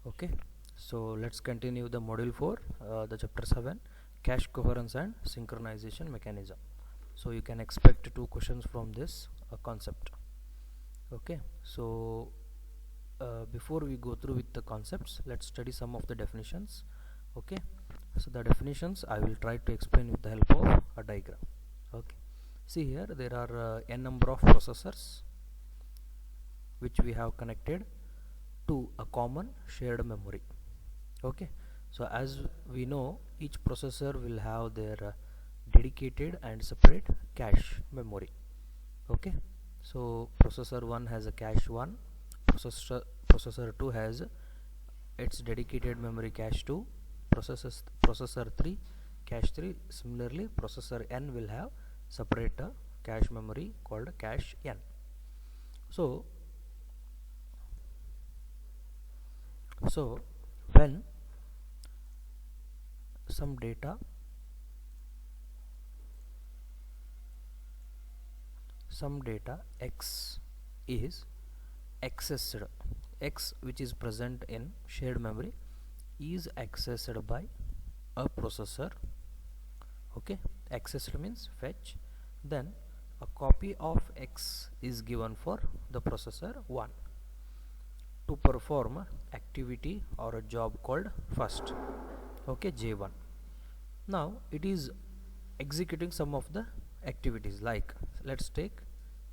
Okay, so let's continue the module 4, the chapter 7, cache coherence and synchronization mechanism. So you can expect two questions from this concept. Okay, so before we go through with the concepts, let's study some of the definitions. Okay, so the definitions I will try to explain with the help of a diagram. Okay, see here there are n number of processors which we have connected to a common shared memory. Okay, so as we know, each processor will have their dedicated and separate cache memory. Okay, so processor 1 has a cache 1, processor 2 has its dedicated memory cache 2, processor 3 cache 3. Similarly, processor n will have separate cache memory called cache n. So when some data x is accessed, x which is present in shared memory is accessed by a processor. Okay, accessed means fetch. Then a copy of x is given for the processor 1 to perform activity or a job called first. Okay, J1. Now it is executing some of the activities, like let's take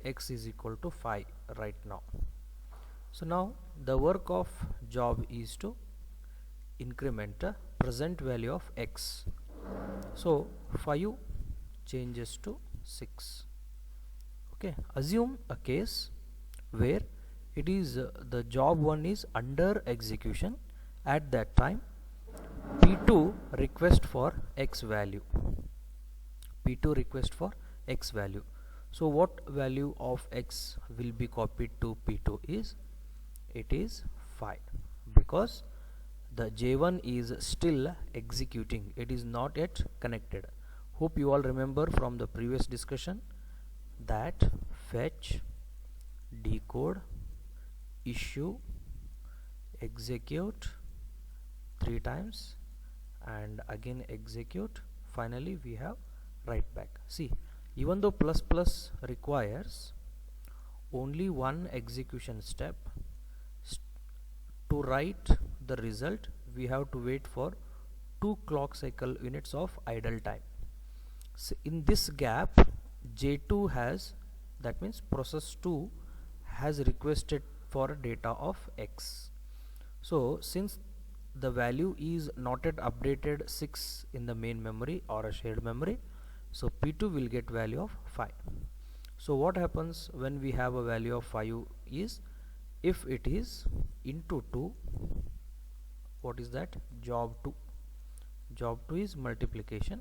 x is equal to 5 right now. So now the work of job is to increment the present value of x. So 5 changes to 6. Okay, assume a case where it is the job 1 is under execution. At that time P2 request for x value. So what value of x will be copied to P2 is, it is 5, because the J1 is still executing, it is not yet connected. Hope you all remember from the previous discussion that fetch, decode, issue, execute 3 times and again execute, finally we have write back. See, even though plus plus requires only one execution step, to write the result we have to wait for 2 clock cycle units of idle time. So in this gap J2 has, that means process 2 has requested for data of x. So since the value is not yet updated 6 in the main memory or a shared memory, so P2 will get value of 5. So what happens when we have a value of 5 is, if it is into 2, what is that? Job 2 is multiplication.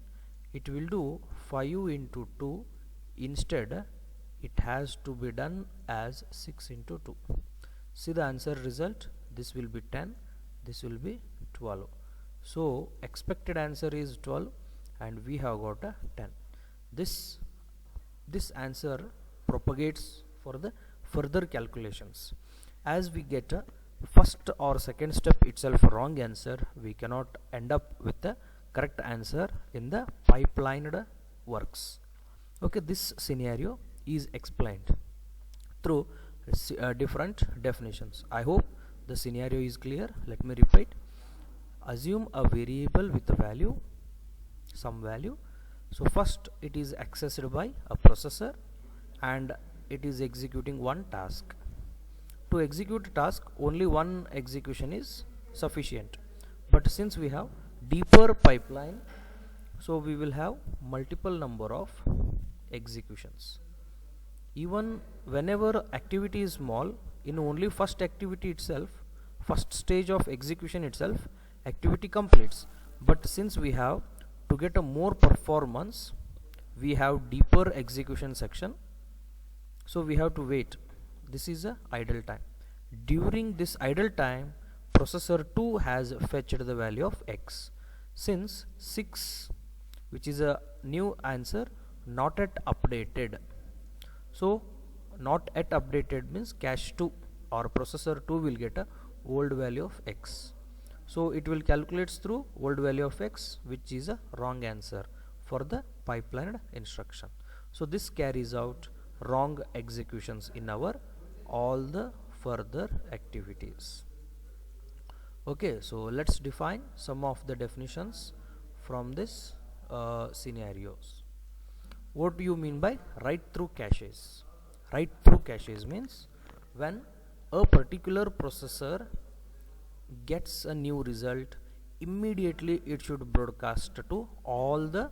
It will do 5 into 2. Instead it has to be done as 6 into 2. See the answer result, this will be 10, this will be 12. So expected answer is 12 and we have got a 10. This answer propagates for the further calculations. As we get a first or second step itself wrong answer, we cannot end up with the correct answer in the pipelined works. Okay, this scenario is explained through different definitions. I hope the scenario is clear. Let me repeat. Assume a variable with a value, some value. So first it is accessed by a processor and it is executing one task. To execute a task, only one execution is sufficient, but since we have deeper pipeline, so we will have multiple number of executions. Even whenever activity is small, in only first activity itself, first stage of execution itself, activity completes. But since we have to get a more performance, we have deeper execution section, so we have to wait. This is a idle time. During this idle time, processor 2 has fetched the value of x. Since 6, which is a new answer, not yet updated, so not yet updated means cache 2 or processor 2 will get a old value of x. So it will calculates through old value of x, which is a wrong answer for the pipelined instruction. So this carries out wrong executions in our all the further activities. Okay, so let's define some of the definitions from this scenarios. What do you mean by write through caches? Write through caches means when a particular processor gets a new result, immediately it should broadcast to all the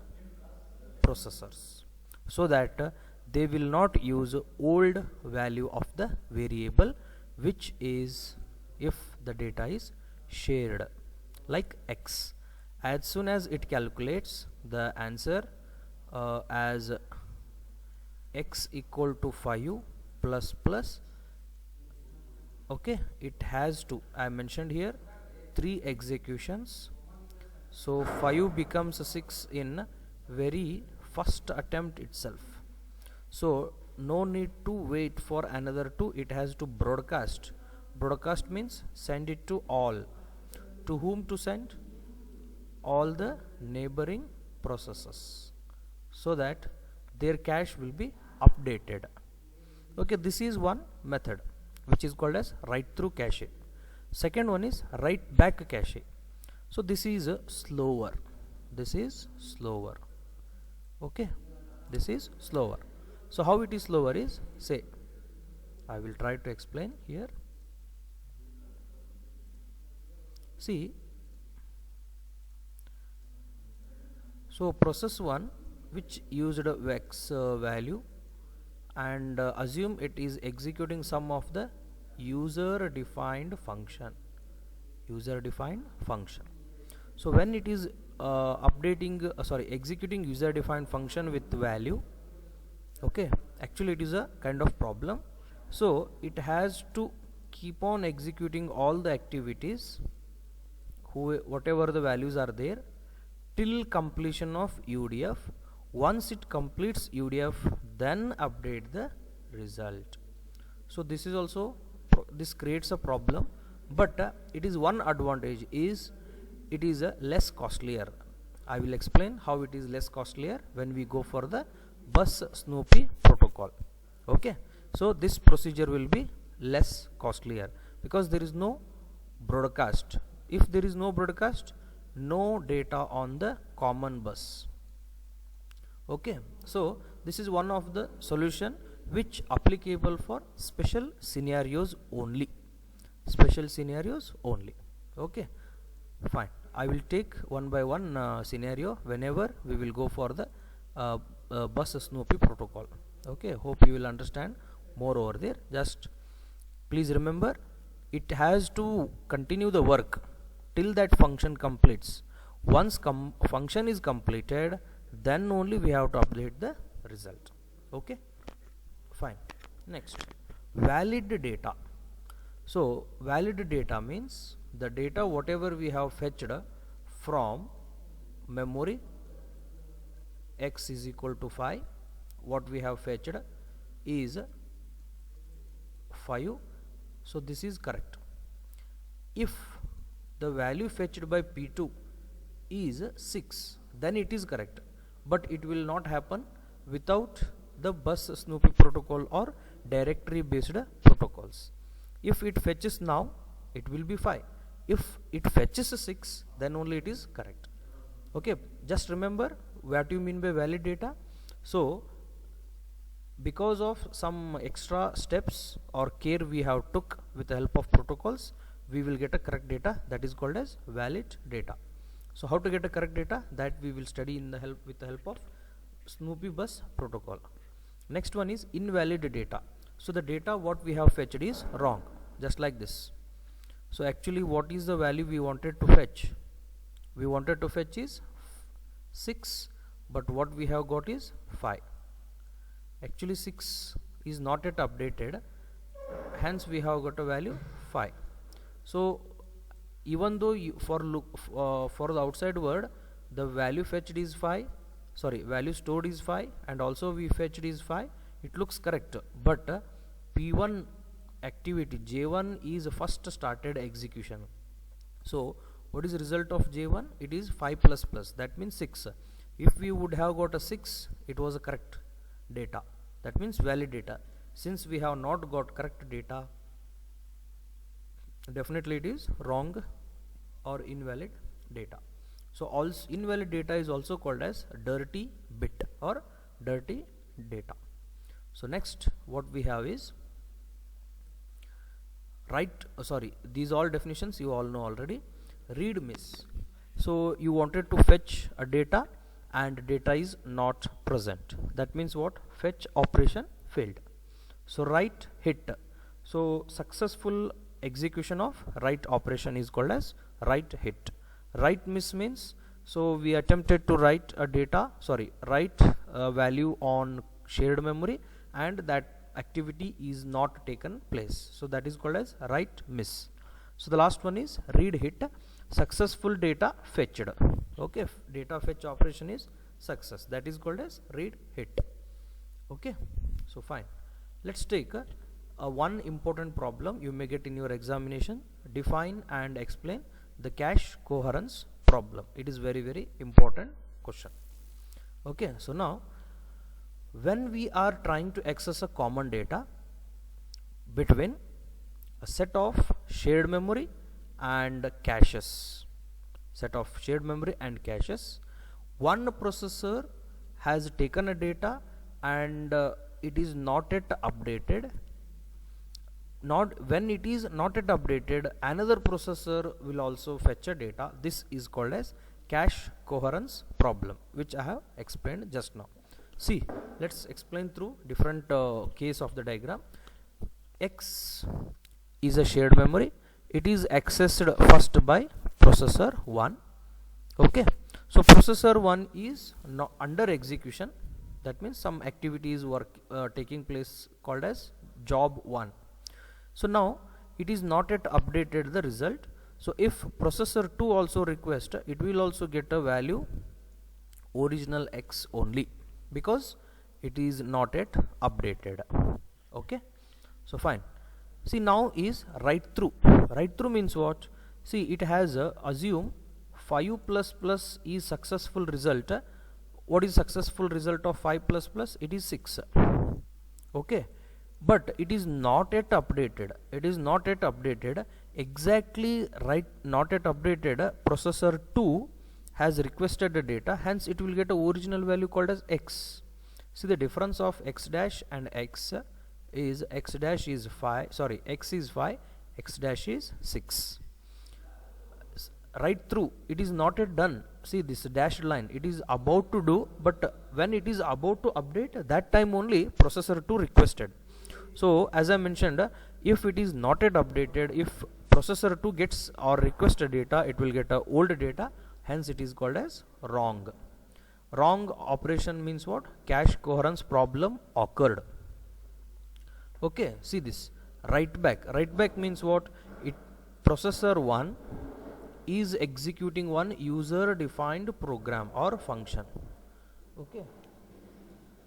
processors, so that they will not use old value of the variable, which is if the data is shared, like x. As soon as it calculates the answer as x equal to 5 plus plus, okay, it has to, I mentioned here 3 executions, so 5 becomes 6 in very first attempt itself. So no need to wait for another 2, it has to broadcast. Broadcast means send it to all. To whom to send? All the neighboring processes, so that their cache will be updated. Okay, this is one method which is called as write through cache. Second one is write back cache. So this is slower. This is slower. Okay, this is slower. So how it is slower is, say, I will try to explain here. See, so process 1 which used x value, and assume it is executing some of the user defined function. So when it is executing user defined function with value, okay, actually it is a kind of problem. So it has to keep on executing all the activities, whatever the values are there, till completion of UDF. Once it completes UDF, then update the result. So this is also this creates a problem, but it is one advantage is it is less costlier. I will explain how it is less costlier when we go for the bus Snoopy protocol. Okay, so this procedure will be less costlier because there is no broadcast. If there is no broadcast, no data on the common bus. Okay, so this is one of the solution which applicable for special scenarios only. Okay, fine. I will take one by one scenario whenever we will go for the bus Snoopy protocol. Okay, hope you will understand more over there. Just please remember, it has to continue the work till that function completes. Once function is completed, then only we have to update the result. Okay, fine. Next, valid data. So valid data means the data whatever we have fetched from memory, x is equal to 5, what we have fetched is 5. So this is correct. If the value fetched by P2 is 6, then it is correct, but it will not happen without the bus Snoopy protocol or directory based protocols. If it fetches now, it will be 5. If it fetches 6, then only it is correct. Okay, just remember what you mean by valid data. So because of some extra steps or care we have took with the help of protocols, we will get a correct data, that is called as valid data. So how to get a correct data, that we will study with the help of Snoopy bus protocol. Next one is invalid data. So the data what we have fetched is wrong, just like this. So actually what is the value we wanted to fetch? We wanted to fetch is 6, but what we have got is 5. Actually 6 is not yet updated, hence we have got a value 5. So even though for the outside word the value fetched is 5, value stored is 5, and also we fetched is 5, it looks correct, but P1 activity J1 is first started execution. So what is the result of J1? It is 5 plus plus, that means 6. If we would have got a 6, it was a correct data, that means valid data. Since we have not got correct data, definitely it is wrong or invalid data. So also invalid data is also called as dirty bit or dirty data. So next what we have is these all definitions you all know already. Read miss. So you wanted to fetch a data and data is not present, that means what? Fetch operation failed. So write hit. So successful execution of write operation is called as write hit. Write miss means, so we attempted to write a write a value on shared memory and that activity is not taken place, so that is called as write miss. So the last one is read hit. Successful data fetched. Okay, data fetch operation is success, that is called as read hit. Okay, so fine, let's take one important problem you may get in your examination. Define and explain the cache coherence problem. It is very, very important question. Okay, so now when we are trying to access a common data between a set of shared memory and caches, one processor has taken a data and it is not yet updated. When it is not yet updated, another processor will also fetch a data. This is called as cache coherence problem, which I have explained just now. See, let's explain through different case of the diagram. X is a shared memory. It is accessed first by processor 1. Okay, so processor 1 is under execution, that means some activity is taking place called as job 1. So now it is not yet updated the result. So if processor 2 also request, it will also get a value original X only, because it is not yet updated. Okay, so fine. See, now is write through. Write through means what? See, it has assume 5 plus plus is successful result. What is successful result of 5 plus plus? It is 6. Okay, but it is not yet updated. It is not yet updated. Exactly right, not yet updated. Processor 2 has requested the data, hence it will get a original value called as X. See, the difference of X dash and X is X dash is 5, sorry, X is 5, X dash is 6. Right through, it is not yet done. See this dashed line, it is about to do, but when it is about to update, that time only processor 2 requested. So as I mentioned, if it is not yet updated, if processor 2 gets or requested data, it will get a old data, hence it is called as wrong. Wrong operation means what? Cache coherence problem occurred. Okay, see this write back. Write back means what? It processor 1 is executing one user defined program or function. Okay,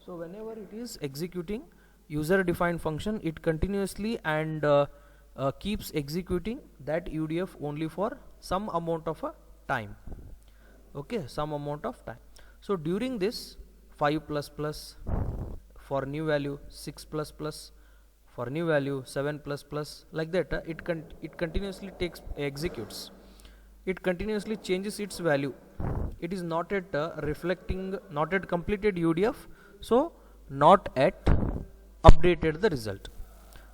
so whenever it is executing user defined function, it continuously and keeps executing that UDF only for some amount of a time. Okay, some amount of time. So during this 5 plus plus, for new value 6 plus plus, for new value 7 plus plus, like that it continuously executes. It continuously changes its value. It is not yet reflecting, not yet completed UDF, so not yet updated the result.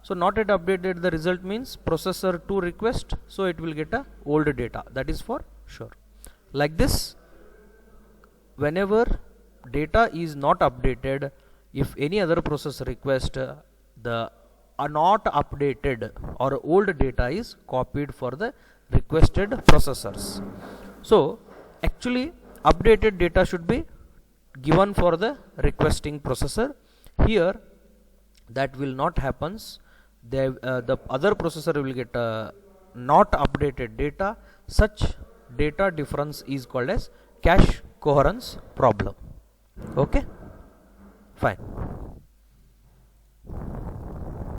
So not yet updated the result means processor 2 request, so it will get a old data, that is for sure. Like this, whenever data is not updated, if any other processor request, the not updated or old data is copied for the requested processors. So actually updated data should be given for the requesting processor. Here that will not happens. The other processor will get not updated data. Such data difference is called as cache coherence problem. Okay, fine.